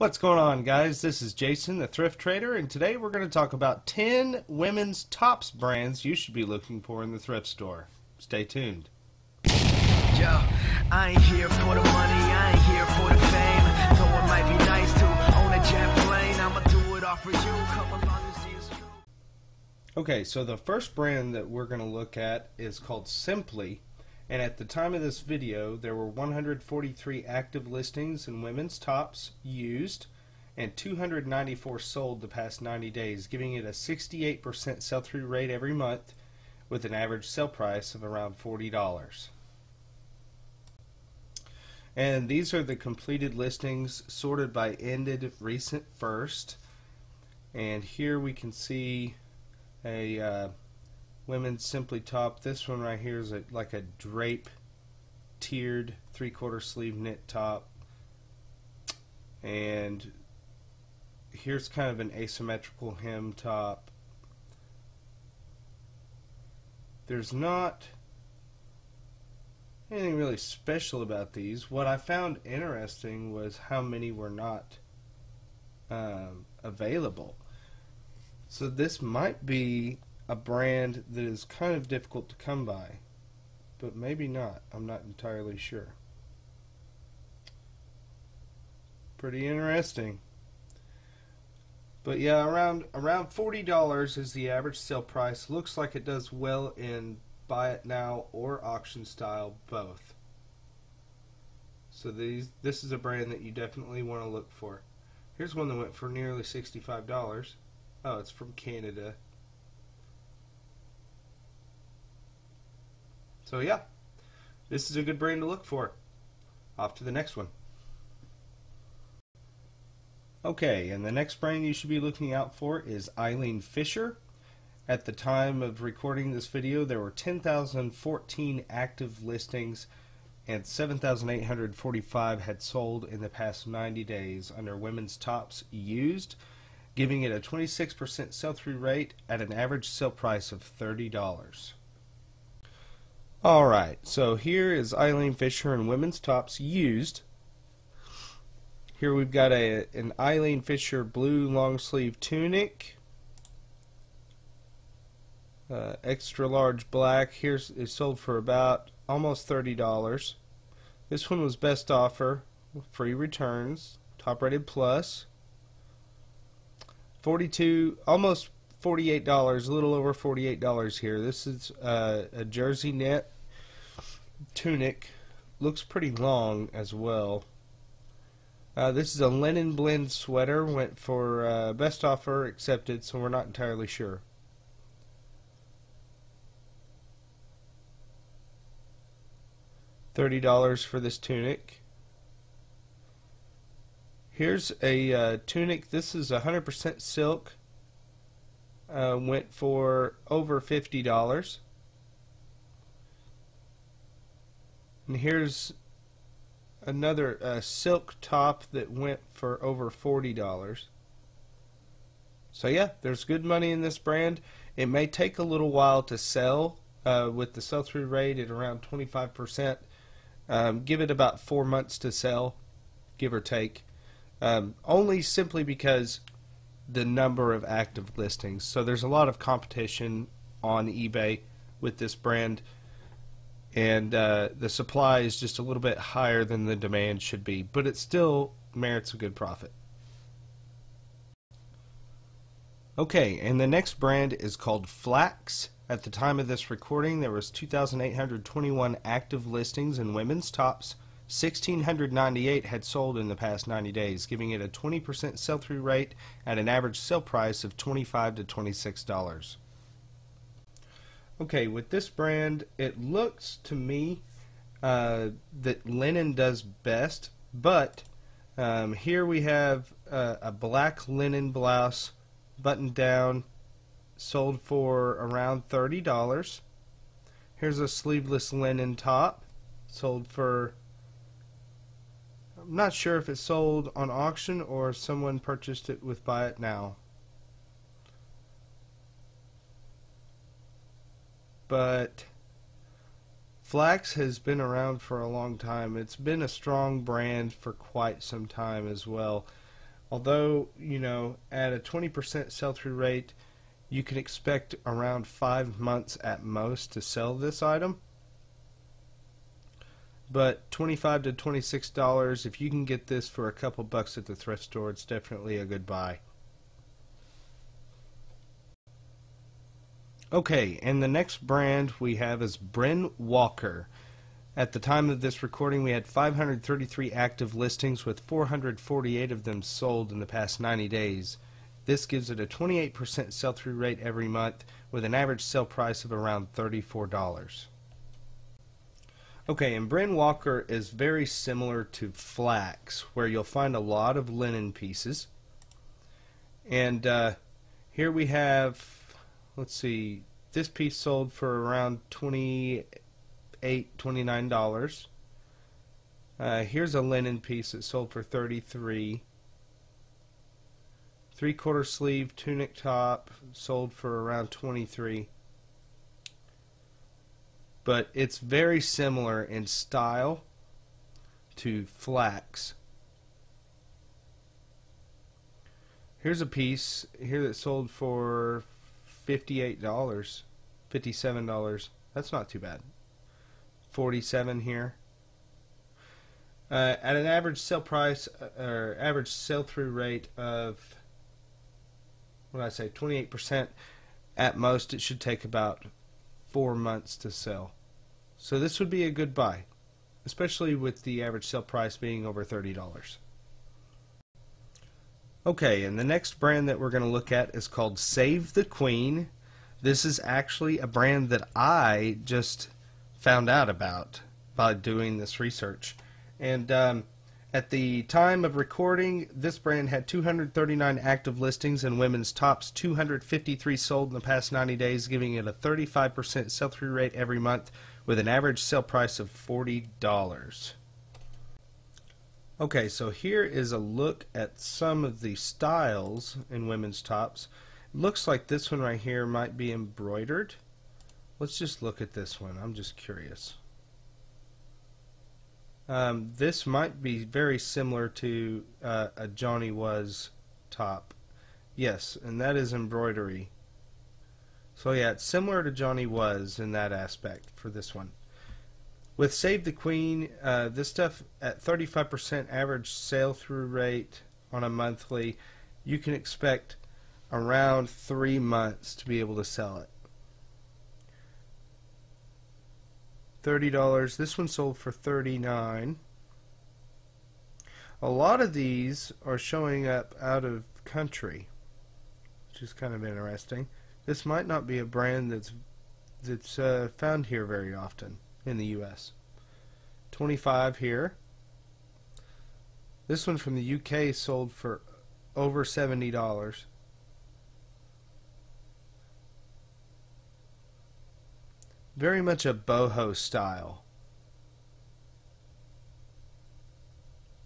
What's going on, guys? This is Jason, the Thrift Trader, and today we're going to talk about 10 women's tops brands you should be looking for in the thrift store. Stay tuned. Yo, I ain't here for the money, I ain't here for the fame. Though it might be nice to own a jet plane, I'ma do it all for you. Come along and see it's true. Okay, so the first brand that we're going to look at is called Simply. And at the time of this video, there were 143 active listings in women's tops used and 294 sold the past 90 days, giving it a 68% sell-through rate every month with an average sale price of around $40. And these are the completed listings sorted by ended recent first. And here we can see a women's Simply top. This one right here is like a drape tiered 3/4 sleeve knit top, and here's kind of an asymmetrical hem top. There's not anything really special about these. What I found interesting was how many were not available. So this might be a brand that is kind of difficult to come by, but maybe not. I'm not entirely sure. Pretty interesting. But yeah, around $40 is the average sale price. Looks like it does well in buy it now or auction style, both. So this is a brand that you definitely want to look for. Here's one that went for nearly $65. Oh, it's from Canada. So yeah, this is a good brand to look for. Off to the next one. Okay, and the next brand you should be looking out for is Eileen Fisher. At the time of recording this video, there were 10,014 active listings and 7,845 had sold in the past 90 days under women's tops used, giving it a 26% sell-through rate at an average sale price of $30. Alright, so here is Eileen Fisher in women's tops used. Here we've got an Eileen Fisher blue long sleeve tunic, extra large black. Here's is sold for about almost $30. This one was best offer, free returns, top rated plus. 42, almost $48, a little over $48 here. This is a jersey knit tunic. Looks pretty long as well. This is a linen blend sweater. Went for best offer accepted, so we're not entirely sure. $30 for this tunic. Here's a tunic. This is 100% silk. Went for over $50. And here's another silk top that went for over $40. So yeah, there's good money in this brand. It may take a little while to sell with the sell-through rate at around 25%. Give it about 4 months to sell, give or take. Only simply because the number of active listings. So there's a lot of competition on eBay with this brand, and the supply is just a little bit higher than the demand should be, but it still merits a good profit. Okay, and the next brand is called Flax. At the time of this recording, there was 2,821 active listings in women's tops. 1,698 had sold in the past 90 days, giving it a 20% sell-through rate at an average sale price of $25 to $26. Okay, with this brand, it looks to me that linen does best, but here we have a black linen blouse, buttoned down, sold for around $30. Here's a sleeveless linen top, sold for, I'm not sure if it sold on auction or someone purchased it with buy it now. But Flax has been around for a long time. It's been a strong brand for quite some time as well. Although, at a 20% sell-through rate, you can expect around 5 months at most to sell this item. But $25 to $26, if you can get this for a couple bucks at the thrift store, it's definitely a good buy. Okay, and the next brand we have is Bryn Walker. At the time of this recording, we had 533 active listings with 448 of them sold in the past 90 days. This gives it a 28% sell-through rate every month with an average sale price of around $34. Okay, and Bryn Walker is very similar to Flax, where you'll find a lot of linen pieces. And here we have, let's see, this piece sold for around $28, $29. Here's a linen piece that sold for $33. 3/4 sleeve tunic top sold for around $23. But it's very similar in style to Flax. Here's a piece here that sold for $58, $57. That's not too bad. $47 here. At an average sale price or average sell-through rate of, what did I say, 28%, at most it should take about 4 months to sell. So this would be a good buy, especially with the average sale price being over $30. Okay, and the next brand that we're going to look at is called Save the Queen. This is actually a brand that I just found out about by doing this research. And at the time of recording, this brand had 239 active listings in women's tops, 253 sold in the past 90 days, giving it a 35% sell-through rate every month with an average sale price of $40. Okay, so here is a look at some of the styles in women's tops. It looks like this one right here might be embroidered. Let's just look at this one. I'm just curious. This might be very similar to a Johnny Was top. Yes, and that is embroidery. So yeah, it's similar to Johnny Was in that aspect for this one. With Save the Queen, this stuff at 35% average sale-through rate on a monthly, you can expect around 3 months to be able to sell it. $30. This one sold for $39. A lot of these are showing up out of country, which is kind of interesting. This might not be a brand that's found here very often in the U.S. $25 here. This one from the UK sold for over $70. Very much a boho style.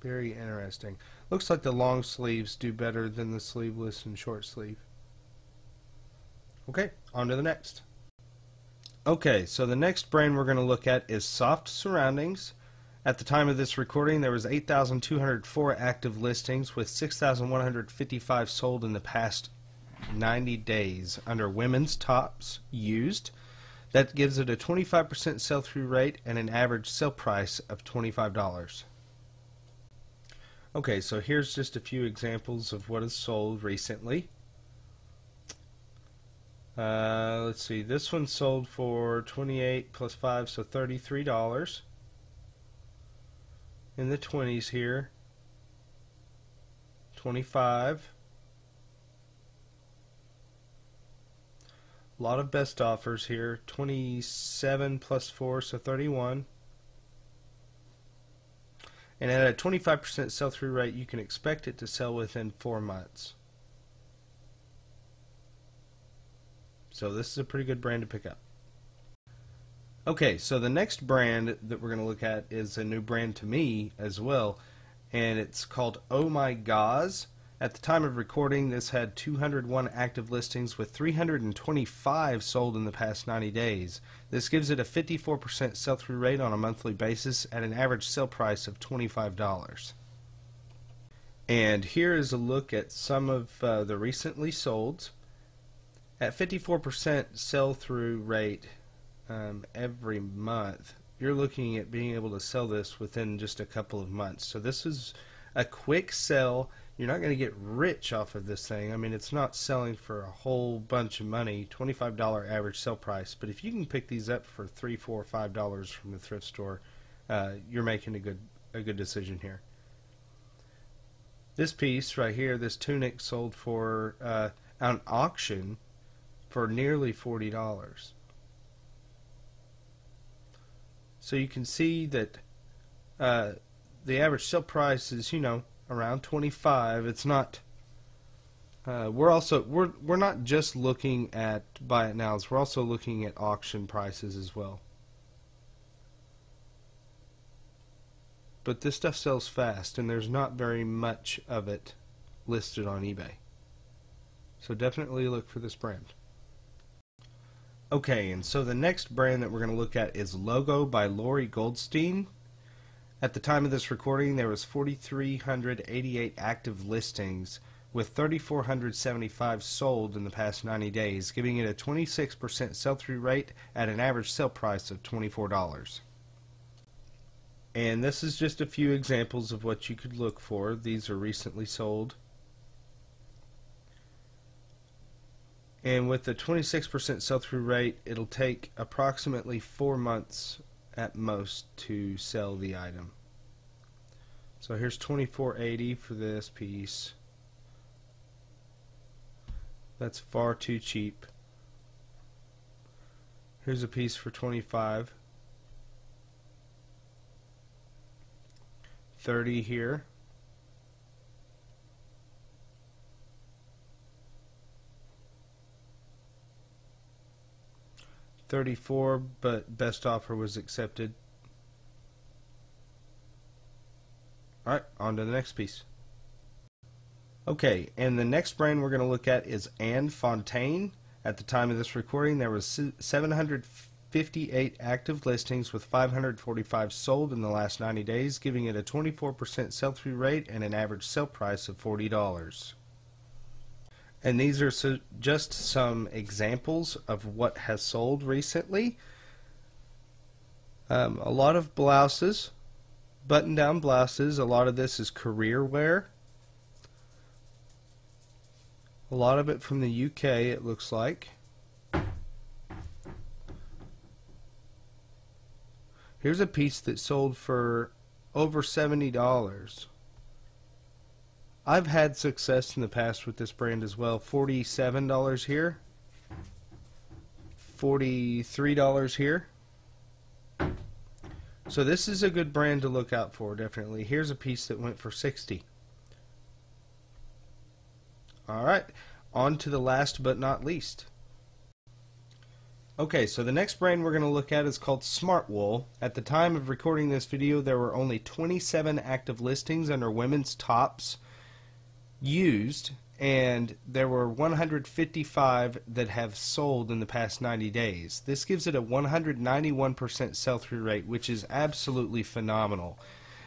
Very interesting. Looks like the long sleeves do better than the sleeveless and short sleeve. Okay, on to the next. Okay, so the next brand we're going to look at is Soft Surroundings. At the time of this recording, there was 8,204 active listings with 6,155 sold in the past 90 days under women's tops used. That gives it a 25% sell-through rate and an average sale price of $25. Okay, so here's just a few examples of what is sold recently. Let's see, this one sold for $28 plus 5, so $33. In the 20s here, $25. A lot of best offers here. 27 plus 4, so 31. And at a 25% sell-through rate, you can expect it to sell within 4 months. So this is a pretty good brand to pick up. Okay, so the next brand that we're going to look at is a new brand to me as well, and it's called Oh My Gauze. At the time of recording, this had 201 active listings with 325 sold in the past 90 days. This gives it a 54% sell-through rate on a monthly basis at an average sale price of $25. And here is a look at some of the recently solds. At 54% sell-through rate every month, you're looking at being able to sell this within just a couple of months. So this is a quick sell. You're not going to get rich off of this thing. I mean, it's not selling for a whole bunch of money, $25 average sell price. But if you can pick these up for $3, $4, $5 from the thrift store, you're making a good decision here. This piece right here, this tunic, sold for on auction for nearly $40. So you can see that the average sale price is, you know, around 25. It's not. We're not just looking at buy it nows. We're also looking at auction prices as well. But this stuff sells fast, and there's not very much of it listed on eBay. So definitely look for this brand. Okay, and so the next brand that we're going to look at is Logo by Lori Goldstein. At the time of this recording, there was 4,388 active listings, with 3,475 sold in the past 90 days, giving it a 26% sell-through rate at an average sale price of $24. And this is just a few examples of what you could look for. These are recently sold. And with the 26% sell-through rate, it'll take approximately 4 months at most to sell the item. So here's $24.80 for this piece. That's far too cheap. Here's a piece for $25. $30 here. $34, but best offer was accepted. Alright, on to the next piece. Okay, and the next brand we're going to look at is Fontaine. At the time of this recording, there was 758 active listings with 545 sold in the last 90 days, giving it a 24% sell-through rate and an average sale price of $40. And these are just some examples of what has sold recently. A lot of blouses, button-down blouses. A lot of this is career wear. A lot of it from the UK, it looks like. Here's a piece that sold for over $70. I've had success in the past with this brand as well. $47 here. $43 here. So this is a good brand to look out for, definitely. Here's a piece that went for $60. Alright, on to the last but not least. Okay, so the next brand we're going to look at is called Smart Wool. At the time of recording this video, there were only 27 active listings under women's tops used, and there were 155 that have sold in the past 90 days. This gives it a 191% sell-through rate, which is absolutely phenomenal.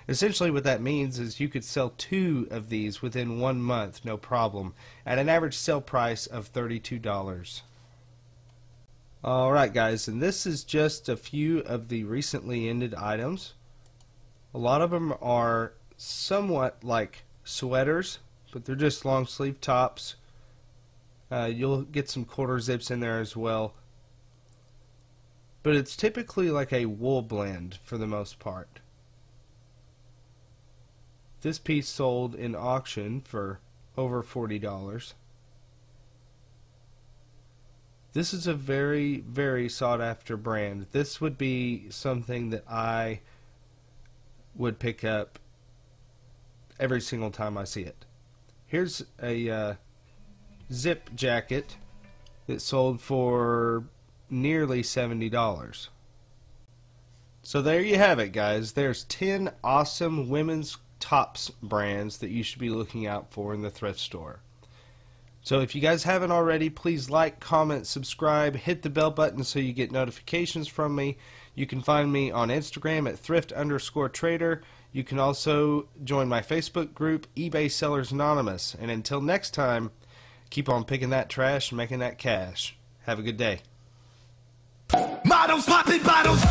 Essentially what that means is you could sell 2 of these within 1 month, no problem, at an average sale price of $32. Alright guys, and this is just a few of the recently ended items. A lot of them are somewhat like sweaters, but they're just long sleeve tops. You'll get some quarter zips in there as well. But it's typically like a wool blend for the most part. This piece sold in auction for over $40. This is a very, very sought after brand. This would be something that I would pick up every single time I see it. Here's a zip jacket that sold for nearly $70. So there you have it, guys. There's 10 awesome women's tops brands that you should be looking out for in the thrift store. So if you guys haven't already, please like, comment, subscribe, hit the bell button so you get notifications from me. You can find me on Instagram at thrift_trader. You can also join my Facebook group, eBay Sellers Anonymous. And until next time, keep on picking that trash and making that cash. Have a good day. Models popping bottles.